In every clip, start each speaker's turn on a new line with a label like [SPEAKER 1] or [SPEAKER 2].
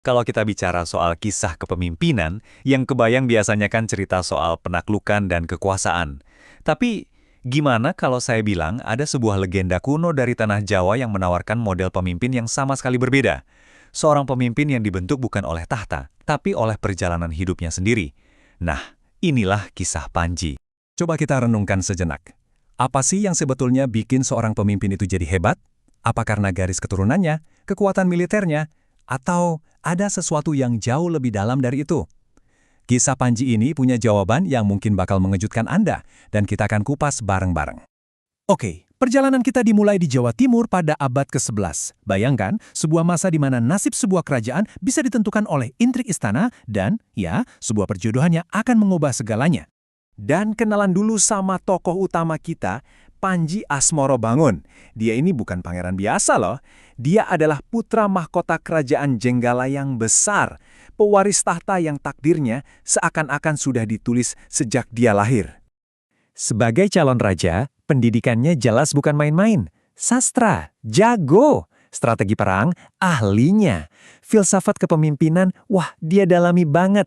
[SPEAKER 1] Kalau kita bicara soal kisah kepemimpinan, yang kebayang biasanya kan cerita soal penaklukan dan kekuasaan. Tapi, gimana kalau saya bilang ada sebuah legenda kuno dari tanah Jawa yang menawarkan model pemimpin yang sama sekali berbeda? Seorang pemimpin yang dibentuk bukan oleh tahta, tapi oleh perjalanan hidupnya sendiri. Nah, inilah kisah Panji.
[SPEAKER 2] Coba kita renungkan sejenak. Apa sih yang sebetulnya bikin seorang pemimpin itu jadi hebat? Apa karena garis keturunannya, kekuatan militernya, atau ada sesuatu yang jauh lebih dalam dari itu? Kisah Panji ini punya jawaban yang mungkin bakal mengejutkan Anda, dan kita akan kupas bareng-bareng. Oke, perjalanan kita dimulai di Jawa Timur pada abad ke-11. Bayangkan, sebuah masa di mana nasib sebuah kerajaan bisa ditentukan oleh intrik istana dan, ya, sebuah perjodohan yang akan mengubah segalanya. Dan kenalan dulu sama tokoh utama kita, Panji Asmorobangun. Dia ini bukan pangeran biasa loh. Dia adalah putra mahkota kerajaan Jenggala yang besar, pewaris tahta yang takdirnya seakan-akan sudah ditulis sejak dia lahir. Sebagai calon raja, pendidikannya jelas bukan main-main. Sastra, jago. Strategi perang, ahlinya. Filsafat kepemimpinan, wah dia dalami banget.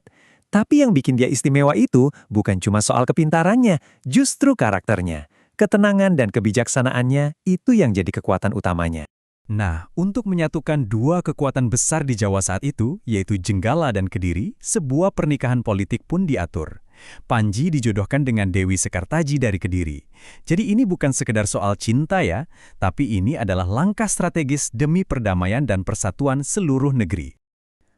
[SPEAKER 2] Tapi yang bikin dia istimewa itu bukan cuma soal kepintarannya, justru karakternya. Ketenangan dan kebijaksanaannya itu yang jadi kekuatan utamanya. Nah, untuk menyatukan dua kekuatan besar di Jawa saat itu, yaitu Jenggala dan Kediri, sebuah pernikahan politik pun diatur. Panji dijodohkan dengan Dewi Sekartaji dari Kediri. Jadi ini bukan sekedar soal cinta ya, tapi ini adalah langkah strategis demi perdamaian dan persatuan seluruh negeri.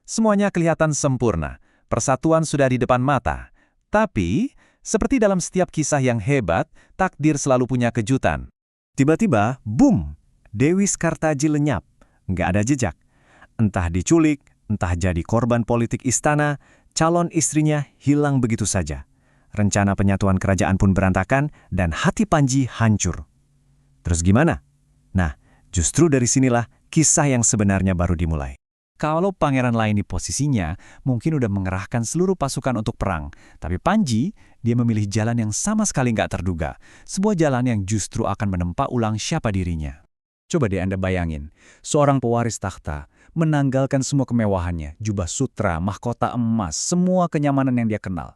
[SPEAKER 2] Semuanya kelihatan sempurna. Persatuan sudah di depan mata. Tapi, seperti dalam setiap kisah yang hebat, takdir selalu punya kejutan. Tiba-tiba, boom! Dewi Sekartaji lenyap. Nggak ada jejak. Entah diculik, entah jadi korban politik istana, calon istrinya hilang begitu saja. Rencana penyatuan kerajaan pun berantakan dan hati Panji hancur. Terus gimana? Nah, justru dari sinilah kisah yang sebenarnya baru dimulai. Kalau pangeran lain di posisinya, mungkin udah mengerahkan seluruh pasukan untuk perang. Tapi Panji, dia memilih jalan yang sama sekali nggak terduga. Sebuah jalan yang justru akan menempa ulang siapa dirinya. Coba deh Anda bayangin, seorang pewaris tahta, menanggalkan semua kemewahannya, jubah sutra, mahkota emas, semua kenyamanan yang dia kenal.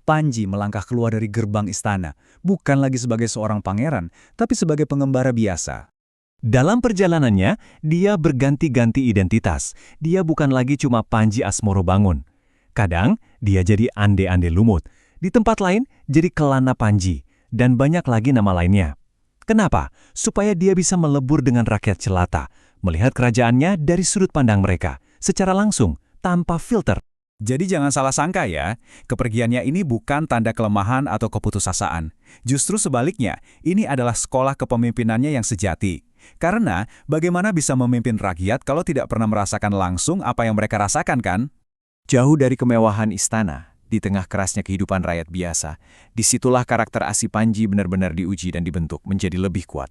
[SPEAKER 2] Panji melangkah keluar dari gerbang istana, bukan lagi sebagai seorang pangeran, tapi sebagai pengembara biasa. Dalam perjalanannya, dia berganti-ganti identitas. Dia bukan lagi cuma Panji Asmorobangun. Kadang, dia jadi Ande-Ande Lumut. Di tempat lain, jadi Kelana Panji. Dan banyak lagi nama lainnya. Kenapa? Supaya dia bisa melebur dengan rakyat jelata. Melihat kerajaannya dari sudut pandang mereka. Secara langsung, tanpa filter. Jadi jangan salah sangka ya, kepergiannya ini bukan tanda kelemahan atau keputusasaan. Justru sebaliknya, ini adalah sekolah kepemimpinannya yang sejati. Karena bagaimana bisa memimpin rakyat kalau tidak pernah merasakan langsung apa yang mereka rasakan kan? Jauh dari kemewahan istana, di tengah kerasnya kehidupan rakyat biasa, disitulah karakter asli Panji benar-benar diuji dan dibentuk menjadi lebih kuat.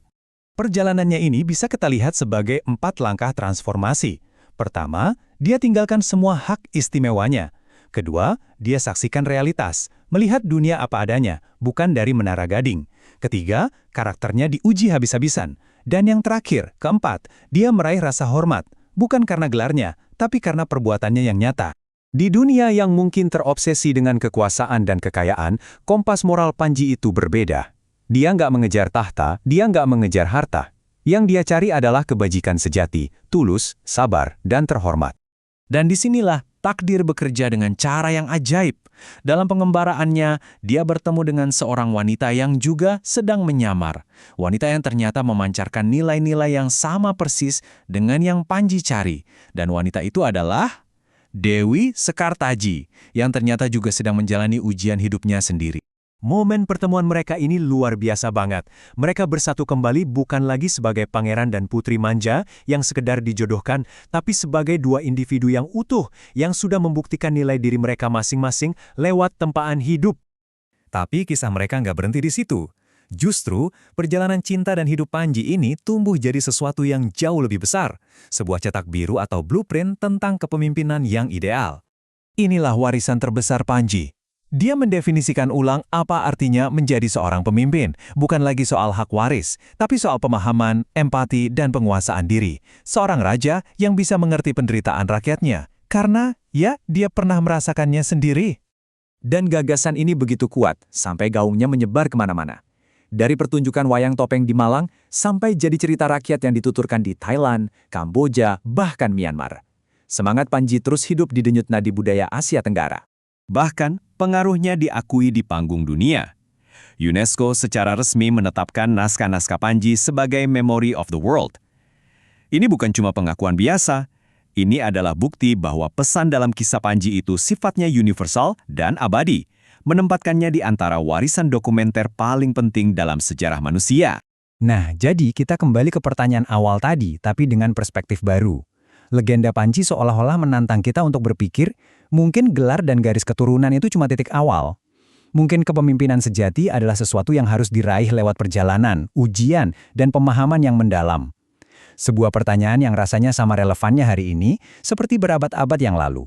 [SPEAKER 2] Perjalanannya ini bisa kita lihat sebagai 4 langkah transformasi. Pertama, dia tinggalkan semua hak istimewanya. Kedua, dia saksikan realitas, melihat dunia apa adanya, bukan dari menara gading. Ketiga, karakternya diuji habis-habisan. Dan yang terakhir, keempat, dia meraih rasa hormat, bukan karena gelarnya, tapi karena perbuatannya yang nyata. Di dunia yang mungkin terobsesi dengan kekuasaan dan kekayaan, kompas moral Panji itu berbeda. Dia nggak mengejar tahta, dia nggak mengejar harta. Yang dia cari adalah kebajikan sejati, tulus, sabar, dan terhormat. Dan disinilah takdir bekerja dengan cara yang ajaib. Dalam pengembaraannya, dia bertemu dengan seorang wanita yang juga sedang menyamar. Wanita yang ternyata memancarkan nilai-nilai yang sama persis dengan yang Panji cari. Dan wanita itu adalah Dewi Sekartaji, yang ternyata juga sedang menjalani ujian hidupnya sendiri. Momen pertemuan mereka ini luar biasa banget. Mereka bersatu kembali bukan lagi sebagai pangeran dan putri manja yang sekedar dijodohkan, tapi sebagai dua individu yang utuh, yang sudah membuktikan nilai diri mereka masing-masing lewat tempaan hidup. Tapi kisah mereka nggak berhenti di situ. Justru, perjalanan cinta dan hidup Panji ini tumbuh jadi sesuatu yang jauh lebih besar. Sebuah cetak biru atau blueprint tentang kepemimpinan yang ideal. Inilah warisan terbesar Panji. Dia mendefinisikan ulang apa artinya menjadi seorang pemimpin, bukan lagi soal hak waris, tapi soal pemahaman, empati, dan penguasaan diri. Seorang raja yang bisa mengerti penderitaan rakyatnya,
[SPEAKER 3] Karena, ya, dia pernah merasakannya sendiri.
[SPEAKER 2] Dan gagasan ini begitu kuat, sampai gaungnya menyebar kemana-mana. Dari pertunjukan wayang topeng di Malang, sampai jadi cerita rakyat yang dituturkan di Thailand, Kamboja, bahkan Myanmar. Semangat Panji terus hidup di denyut nadi budaya Asia Tenggara.
[SPEAKER 4] Bahkan, pengaruhnya diakui di panggung dunia. UNESCO secara resmi menetapkan naskah-naskah Panji sebagai Memory of the World. Ini bukan cuma pengakuan biasa, ini adalah bukti bahwa pesan dalam kisah Panji itu sifatnya universal dan abadi, menempatkannya di antara warisan dokumenter paling penting dalam sejarah manusia.
[SPEAKER 2] Nah, jadi kita kembali ke pertanyaan awal tadi, tapi dengan perspektif baru. Legenda Panji seolah-olah menantang kita untuk berpikir, mungkin gelar dan garis keturunan itu cuma titik awal. Mungkin kepemimpinan sejati adalah sesuatu yang harus diraih lewat perjalanan, ujian, dan pemahaman yang mendalam. Sebuah pertanyaan yang rasanya sama relevannya hari ini, seperti berabad-abad yang lalu.